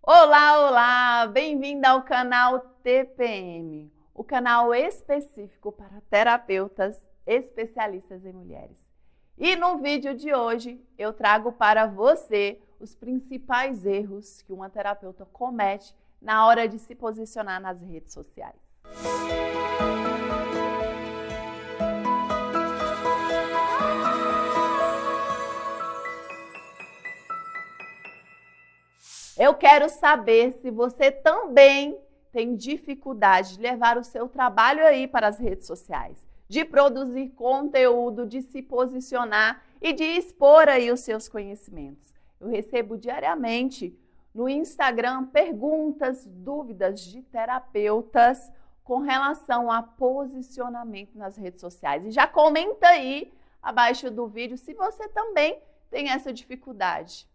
Olá, olá! Bem-vinda ao canal TPM, o canal específico para terapeutas especialistas em mulheres. E no vídeo de hoje eu trago para você os principais erros que uma terapeuta comete na hora de se posicionar nas redes sociais. Eu quero saber se você também tem dificuldade de levar o seu trabalho aí para as redes sociais, de produzir conteúdo, de se posicionar e de expor aí os seus conhecimentos. Eu recebo diariamente no Instagram perguntas, dúvidas de terapeutas com relação a posicionamento nas redes sociais. E já comenta aí abaixo do vídeo se você também tem essa dificuldade.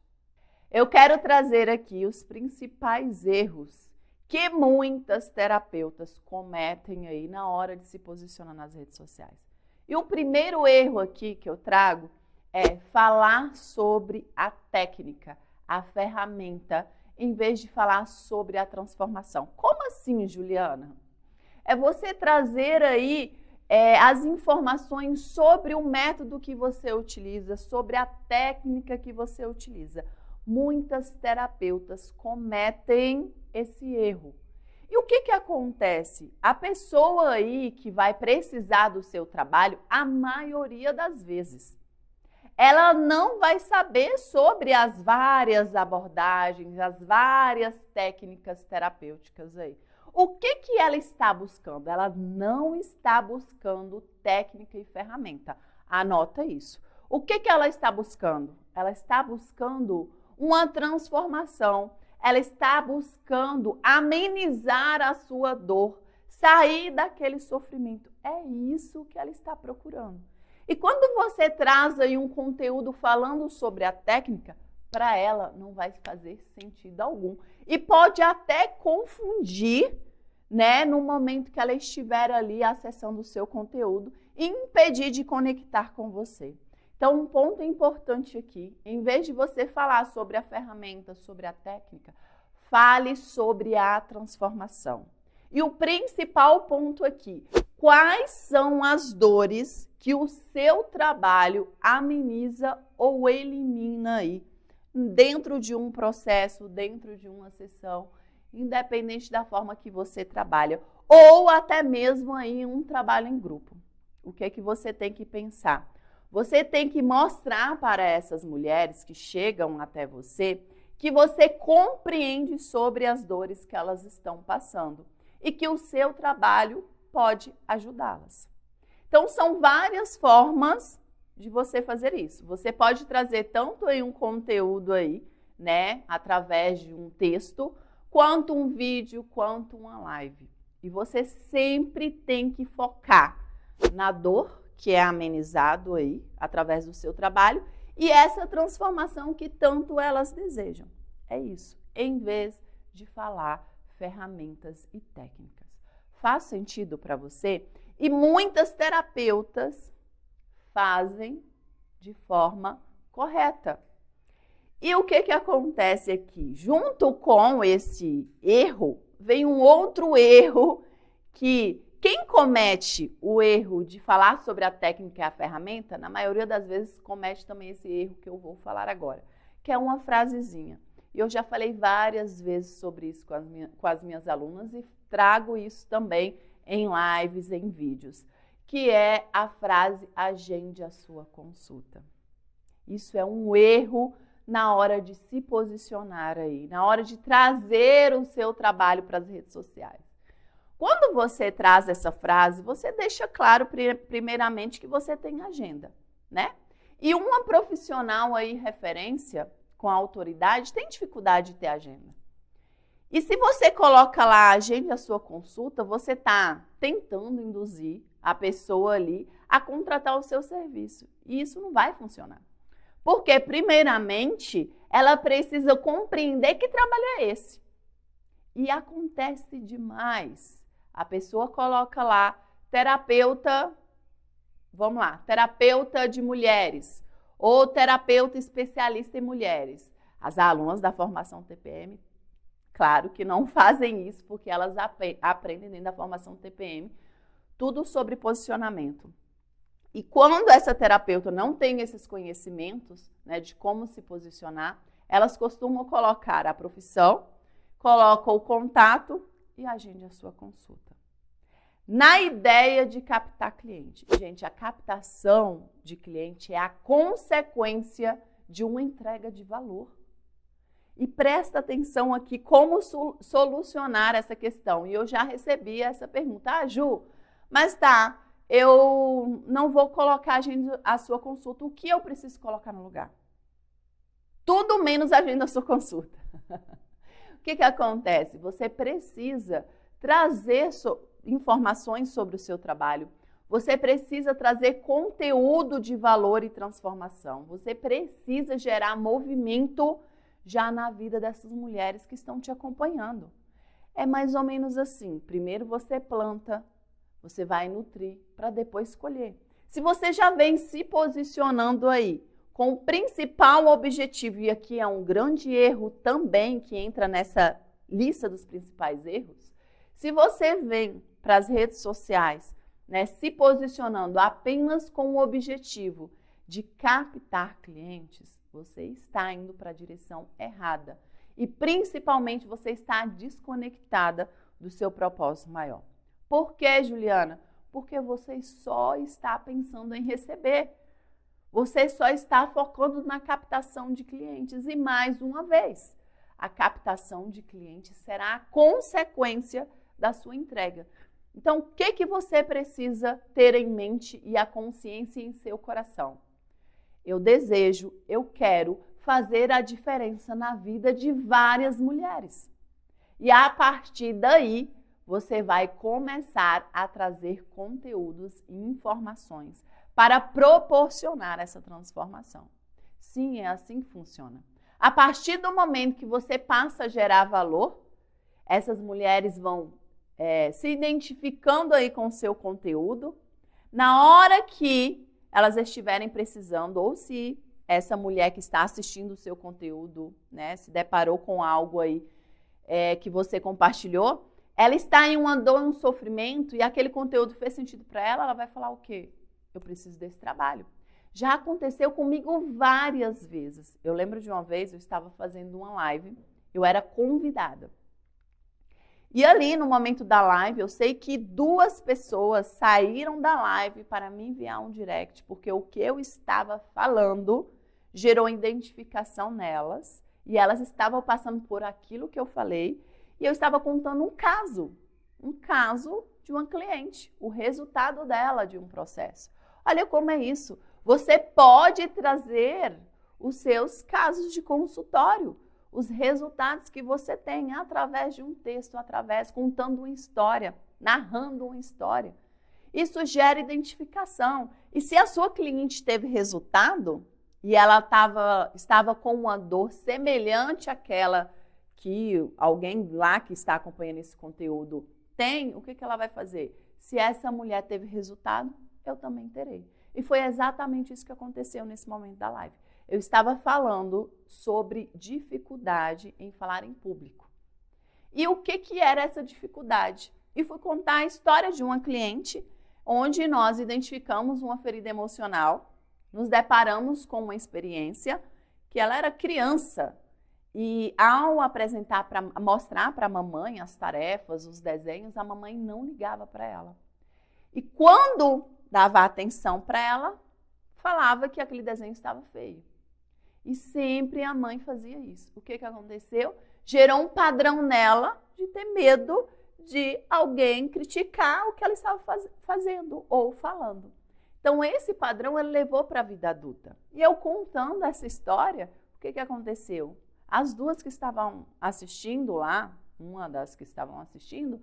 Eu quero trazer aqui os principais erros que muitas terapeutas cometem aí na hora de se posicionar nas redes sociais. E o primeiro erro aqui que eu trago é falar sobre a técnica, a ferramenta, em vez de falar sobre a transformação. Como assim, Juliana? É você trazer aí as informações sobre o método que você utiliza, sobre a técnica que você utiliza. Muitas terapeutas cometem esse erro. E o que acontece? A pessoa aí que vai precisar do seu trabalho, a maioria das vezes, ela não vai saber sobre as várias abordagens, as várias técnicas terapêuticas aí. O que ela está buscando? Ela não está buscando técnica e ferramenta. Anota isso. O que ela está buscando? Ela está buscando uma transformação. Ela está buscando amenizar a sua dor, sair daquele sofrimento. É isso que ela está procurando. E quando você traz aí um conteúdo falando sobre a técnica, para ela não vai fazer sentido algum. E pode até confundir, né, no momento que ela estiver ali acessando o seu conteúdo e impedir de conectar com você. Então, um ponto importante aqui, em vez de você falar sobre a ferramenta, sobre a técnica, fale sobre a transformação. E o principal ponto aqui, quais são as dores que o seu trabalho ameniza ou elimina aí dentro de um processo, dentro de uma sessão, independente da forma que você trabalha, ou até mesmo aí um trabalho em grupo. O que é que você tem que pensar? Você tem que mostrar para essas mulheres que chegam até você que você compreende sobre as dores que elas estão passando e que o seu trabalho pode ajudá-las. Então, são várias formas de você fazer isso. Você pode trazer tanto aí um conteúdo aí, né, através de um texto, quanto um vídeo, quanto uma live. E você sempre tem que focar na dor que é amenizado aí, através do seu trabalho, e essa transformação que tanto elas desejam. É isso, em vez de falar ferramentas e técnicas. Faz sentido para você? E muitas terapeutas fazem de forma correta. E o que acontece aqui? Junto com esse erro, vem um outro erro que quem comete o erro de falar sobre a técnica e a ferramenta, na maioria das vezes comete também esse erro que eu vou falar agora, que é uma frasezinha. E eu já falei várias vezes sobre isso com as minhas alunas e trago isso também em lives, em vídeos, que é a frase agende a sua consulta. Isso é um erro na hora de se posicionar aí, na hora de trazer o seu trabalho para as redes sociais. Quando você traz essa frase, você deixa claro, primeiramente, que você tem agenda, né? E uma profissional aí, referência, com autoridade, tem dificuldade de ter agenda. E se você coloca lá, agende a sua consulta, você está tentando induzir a pessoa ali a contratar o seu serviço. E isso não vai funcionar. Porque, primeiramente, ela precisa compreender que trabalho é esse. E acontece demais. A pessoa coloca lá, terapeuta, vamos lá, terapeuta de mulheres ou terapeuta especialista em mulheres. As alunas da formação TPM Claro que não fazem isso, porque elas aprendem dentro da formação TPM tudo sobre posicionamento. E quando essa terapeuta não tem esses conhecimentos, né, de como se posicionar, elas costumam colocar a profissão, colocam o contato e agende a sua consulta. Na ideia de captar cliente. Gente, a captação de cliente é a consequência de uma entrega de valor. E presta atenção aqui como solucionar essa questão. E eu já recebi essa pergunta. Ju, mas tá, eu não vou colocar a sua consulta. O que eu preciso colocar no lugar? Tudo menos agenda a sua consulta. O que acontece? Você precisa trazer informações sobre o seu trabalho. Você precisa trazer conteúdo de valor e transformação. Você precisa gerar movimento já na vida dessas mulheres que estão te acompanhando. É mais ou menos assim. Primeiro você planta, você vai nutrir para depois colher. Se você já vem se posicionando aí com o principal objetivo, e aqui é um grande erro também que entra nessa lista dos principais erros, se você vem para as redes sociais, né, se posicionando apenas com o objetivo de captar clientes, você está indo para a direção errada. E principalmente você está desconectada do seu propósito maior. Por quê, Juliana? Porque você só está pensando em receber. Você só está focando na captação de clientes. E mais uma vez, a captação de clientes será a consequência da sua entrega. Então, o que você precisa ter em mente e a consciência em seu coração? Eu desejo, eu quero fazer a diferença na vida de várias mulheres. E a partir daí, você vai começar a trazer conteúdos e informações para proporcionar essa transformação. Sim, é assim que funciona. A partir do momento que você passa a gerar valor, essas mulheres vão se identificando aí com o seu conteúdo. Na hora que elas estiverem precisando, ou se essa mulher que está assistindo o seu conteúdo, né, se deparou com algo aí que você compartilhou, ela está em uma dor, um sofrimento, e aquele conteúdo fez sentido para ela, ela vai falar o quê? Eu preciso desse trabalho. Já aconteceu comigo várias vezes. Eu lembro de uma vez, eu estava fazendo uma live, eu era convidada. E ali, no momento da live, eu sei que 2 pessoas saíram da live para me enviar um direct, porque o que eu estava falando gerou identificação nelas, e elas estavam passando por aquilo que eu falei, e eu estava contando um caso de uma cliente, o resultado dela de um processo. Olha como é isso. Você pode trazer os seus casos de consultório, os resultados que você tem através de um texto, contando uma história, narrando uma história. Isso gera identificação. E se a sua cliente teve resultado e ela estava com uma dor semelhante àquela que alguém lá que está acompanhando esse conteúdo tem, o que ela vai fazer? Se essa mulher teve resultado, eu também terei. E foi exatamente isso que aconteceu nesse momento da live. Eu estava falando sobre dificuldade em falar em público. E o que era essa dificuldade? E fui contar a história de uma cliente onde nós identificamos uma ferida emocional, nos deparamos com uma experiência que ela era criança e ao mostrar para a mamãe as tarefas, os desenhos, a mamãe não ligava para ela. E quando dava atenção para ela, falava que aquele desenho estava feio. E sempre a mãe fazia isso. O que aconteceu? Gerou um padrão nela de ter medo de alguém criticar o que ela estava fazendo ou falando. Então, esse padrão ela levou para a vida adulta. E eu contando essa história, o que aconteceu? As 2 que estavam assistindo lá, uma das que estavam assistindo,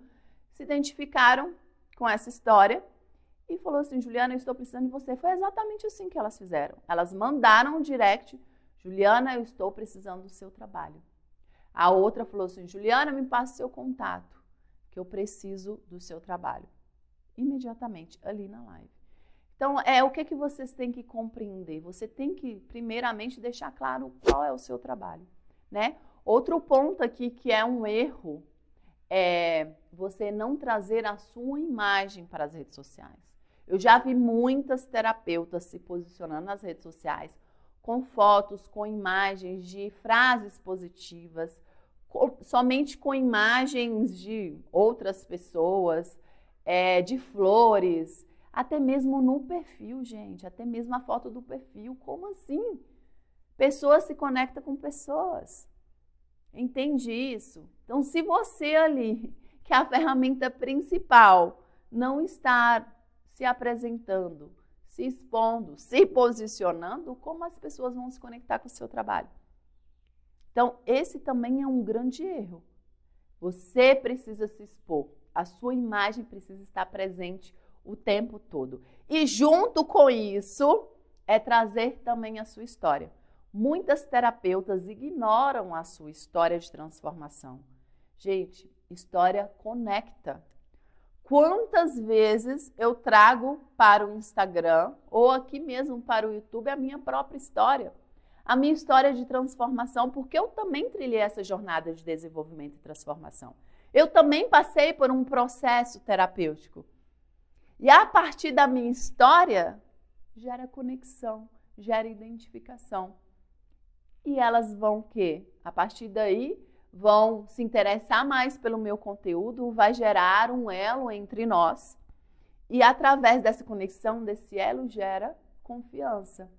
se identificaram com essa história e falou assim, Juliana, eu estou precisando de você. Foi exatamente assim que elas fizeram. Elas mandaram um direct, Juliana, eu estou precisando do seu trabalho. A outra falou assim, Juliana, me passa o seu contato, que eu preciso do seu trabalho. Imediatamente, ali na live. Então, o que vocês têm que compreender? Você tem que, primeiramente, deixar claro qual é o seu trabalho, né? Outro ponto aqui que é um erro é você não trazer a sua imagem para as redes sociais. Eu já vi muitas terapeutas se posicionando nas redes sociais com fotos, com imagens de frases positivas, somente com imagens de outras pessoas, de flores, até mesmo no perfil, gente, até mesmo a foto do perfil. Como assim? Pessoas se conectam com pessoas. Entende isso? Então, se você ali, que é a ferramenta principal, não está se apresentando, se expondo, se posicionando, como as pessoas vão se conectar com o seu trabalho? Então, esse também é um grande erro. Você precisa se expor, a sua imagem precisa estar presente o tempo todo. E junto com isso, é trazer também a sua história. Muitas terapeutas ignoram a sua história de transformação. Gente, história conecta. Quantas vezes eu trago para o Instagram ou aqui mesmo para o YouTube a minha própria história? A minha história de transformação, porque eu também trilhei essa jornada de desenvolvimento e transformação. Eu também passei por um processo terapêutico. E a partir da minha história, gera conexão, gera identificação. E elas vão o quê? A partir daí, vão se interessar mais pelo meu conteúdo, vai gerar um elo entre nós. E através dessa conexão, desse elo, gera confiança.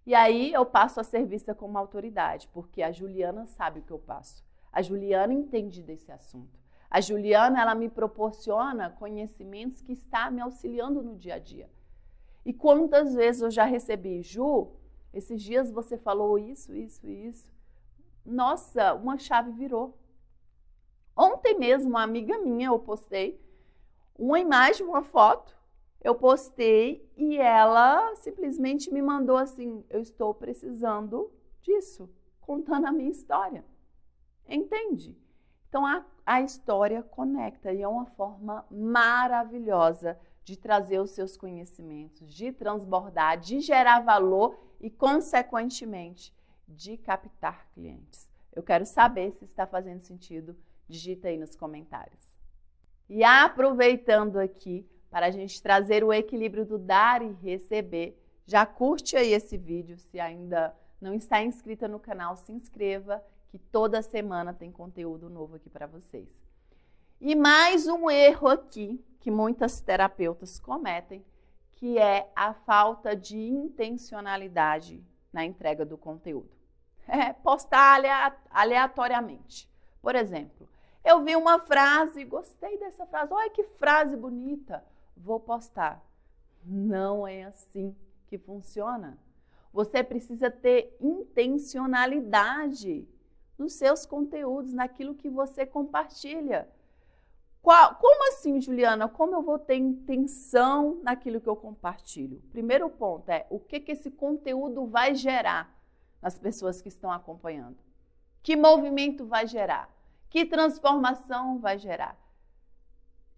E aí eu passo a ser vista como autoridade, porque a Juliana sabe o que eu passo. A Juliana entende desse assunto. A Juliana, ela me proporciona conhecimentos que está me auxiliando no dia a dia. E quantas vezes eu já recebi, Ju, esses dias você falou isso, isso e isso. Nossa, uma chave virou. Ontem mesmo, uma amiga minha, eu postei uma imagem, uma foto, eu postei e ela simplesmente me mandou assim, eu estou precisando disso, contando a minha história. Entende? Então, a história conecta e é uma forma maravilhosa de trazer os seus conhecimentos, de transbordar, de gerar valor e, consequentemente, de captar clientes. Eu quero saber se está fazendo sentido. Digita aí nos comentários. E aproveitando aqui, para a gente trazer o equilíbrio do dar e receber, já curte aí esse vídeo. Se ainda não está inscrita no canal, se inscreva, que toda semana tem conteúdo novo aqui para vocês. E mais um erro aqui, que muitas terapeutas cometem, que é a falta de intencionalidade na entrega do conteúdo. Postar aleatoriamente. Por exemplo, eu vi uma frase, gostei dessa frase, olha que frase bonita, vou postar. Não é assim que funciona. Você precisa ter intencionalidade nos seus conteúdos, naquilo que você compartilha. Como assim, Juliana? Como eu vou ter intenção naquilo que eu compartilho? Primeiro ponto é o que esse conteúdo vai gerar nas pessoas que estão acompanhando. Que movimento vai gerar? Que transformação vai gerar?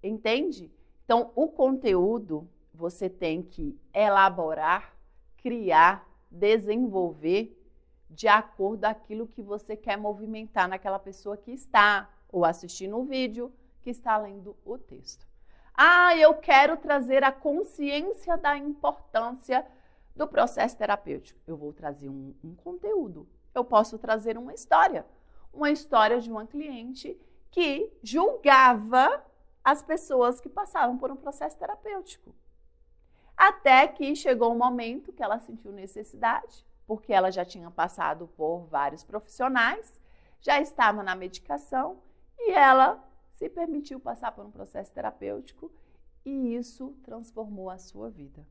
Entende? Então, o conteúdo você tem que elaborar, criar, desenvolver de acordo com aquilo que você quer movimentar naquela pessoa que está ou assistindo o vídeo, que está lendo o texto. Eu quero trazer a consciência da importância do processo terapêutico. Eu vou trazer um conteúdo. Eu posso trazer uma história de uma cliente que julgava as pessoas que passavam por um processo terapêutico. Até que chegou um momento que ela sentiu necessidade, porque ela já tinha passado por vários profissionais, já estava na medicação e ela se permitiu passar por um processo terapêutico e isso transformou a sua vida.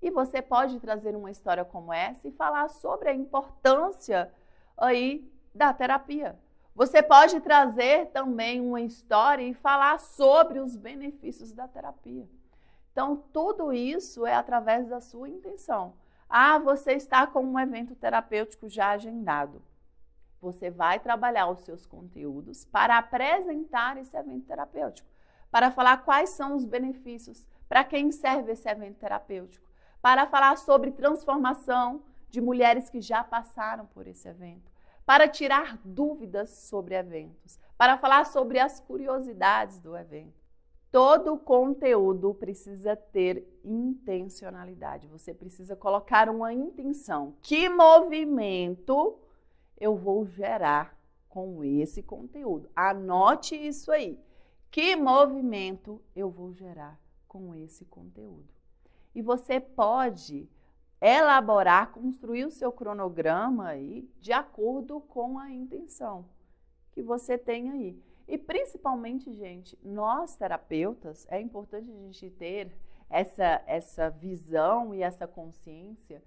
E você pode trazer uma história como essa e falar sobre a importância aí da terapia. Você pode trazer também uma história e falar sobre os benefícios da terapia. Então, tudo isso é através da sua intenção. Você está com um evento terapêutico já agendado. Você vai trabalhar os seus conteúdos para apresentar esse evento terapêutico, para falar quais são os benefícios, para quem serve esse evento terapêutico, para falar sobre transformação de mulheres que já passaram por esse evento, para tirar dúvidas sobre eventos, para falar sobre as curiosidades do evento. Todo conteúdo precisa ter intencionalidade. Você precisa colocar uma intenção. Que movimento eu vou gerar com esse conteúdo? Anote isso aí. Que movimento eu vou gerar com esse conteúdo? E você pode elaborar, construir o seu cronograma aí de acordo com a intenção que você tem aí. E principalmente, gente, nós terapeutas, é importante a gente ter essa visão e essa consciência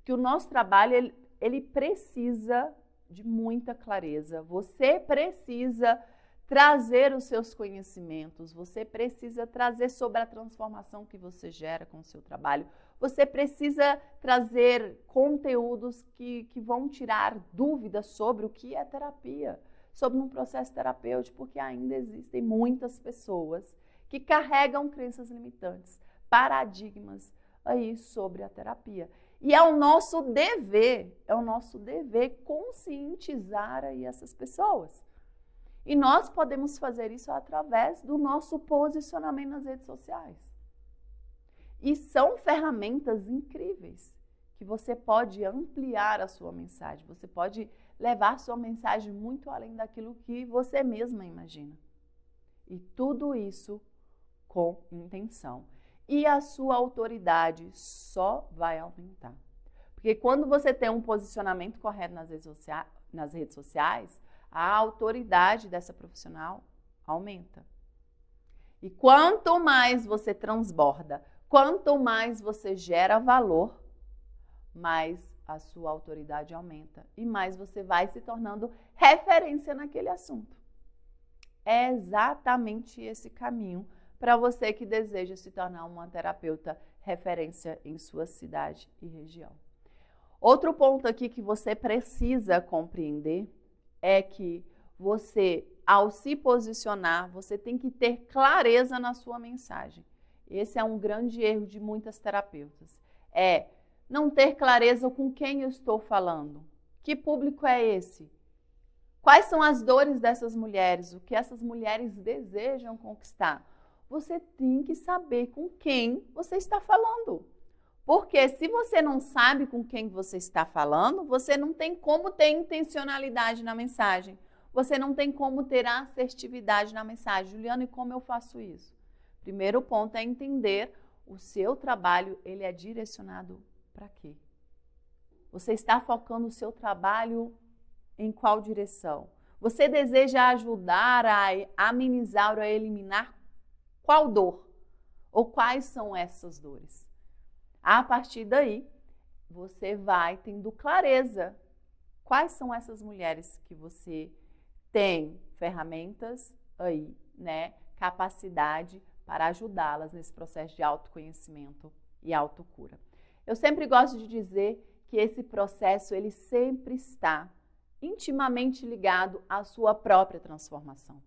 que o nosso trabalho ele precisa de muita clareza. Você precisa trazer os seus conhecimentos, você precisa trazer sobre a transformação que você gera com o seu trabalho. Você precisa trazer conteúdos que vão tirar dúvidas sobre o que é terapia, sobre um processo terapêutico, porque ainda existem muitas pessoas que carregam crenças limitantes, paradigmas aí sobre a terapia. E é o nosso dever conscientizar aí essas pessoas. E nós podemos fazer isso através do nosso posicionamento nas redes sociais. E são ferramentas incríveis que você pode ampliar a sua mensagem, você pode levar sua mensagem muito além daquilo que você mesma imagina. E tudo isso com intenção. E a sua autoridade só vai aumentar. Porque quando você tem um posicionamento correto nas redes sociais, a autoridade dessa profissional aumenta. E quanto mais você transborda, quanto mais você gera valor, mais a sua autoridade aumenta e mais você vai se tornando referência naquele assunto. É exatamente esse caminho para você que deseja se tornar uma terapeuta referência em sua cidade e região. Outro ponto aqui que você precisa compreender é que você, ao se posicionar, você tem que ter clareza na sua mensagem. Esse é um grande erro de muitas terapeutas. Não ter clareza com quem eu estou falando. Que público é esse? Quais são as dores dessas mulheres? O que essas mulheres desejam conquistar? Você tem que saber com quem você está falando. Porque se você não sabe com quem você está falando, você não tem como ter intencionalidade na mensagem. Você não tem como ter assertividade na mensagem. Juliana, e como eu faço isso? Primeiro ponto é entender o seu trabalho, ele é direcionado para quê? Você está focando o seu trabalho em qual direção? Você deseja ajudar a amenizar ou a eliminar qual dor? Ou quais são essas dores? A partir daí, você vai tendo clareza. Quais são essas mulheres que você tem ferramentas aí, né? Capacidade para ajudá-las nesse processo de autoconhecimento e autocura. Eu sempre gosto de dizer que esse processo ele sempre está intimamente ligado à sua própria transformação.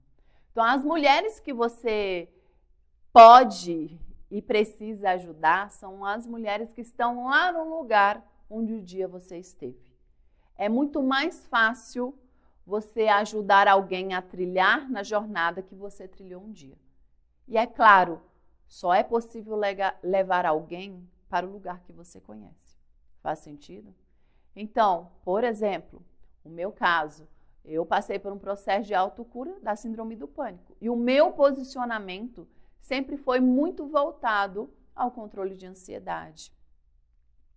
Então, as mulheres que você pode e precisa ajudar são as mulheres que estão lá no lugar onde um dia você esteve. É muito mais fácil você ajudar alguém a trilhar na jornada que você trilhou um dia. E é claro, só é possível levar alguém para o lugar que você conhece. Faz sentido? Então, por exemplo, o meu caso, eu passei por um processo de autocura da síndrome do pânico. E o meu posicionamento sempre foi muito voltado ao controle de ansiedade.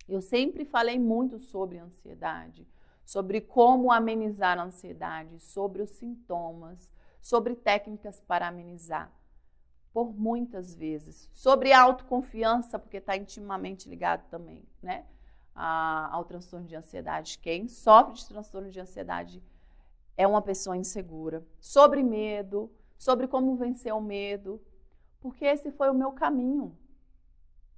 Eu sempre falei muito sobre ansiedade, sobre como amenizar a ansiedade, sobre os sintomas, sobre técnicas para amenizar. Por muitas vezes. Sobre autoconfiança, porque está intimamente ligado também, né? Ao transtorno de ansiedade. Quem sofre de transtorno de ansiedade é uma pessoa insegura. Sobre medo, sobre como vencer o medo, porque esse foi o meu caminho.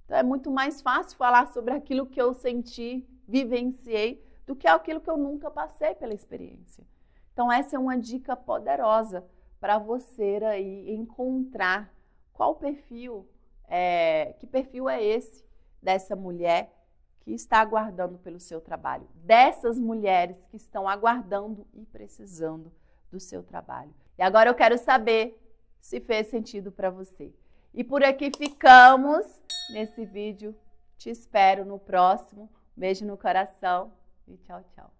Então, é muito mais fácil falar sobre aquilo que eu senti, vivenciei, do que aquilo que eu nunca passei pela experiência. Então, essa é uma dica poderosa para você aí encontrar qual perfil, que perfil é esse dessa mulher que está aguardando pelo seu trabalho, dessas mulheres que estão aguardando e precisando do seu trabalho. E agora eu quero saber se fez sentido para você. E por aqui ficamos nesse vídeo. Te espero no próximo. Beijo no coração e tchau, tchau.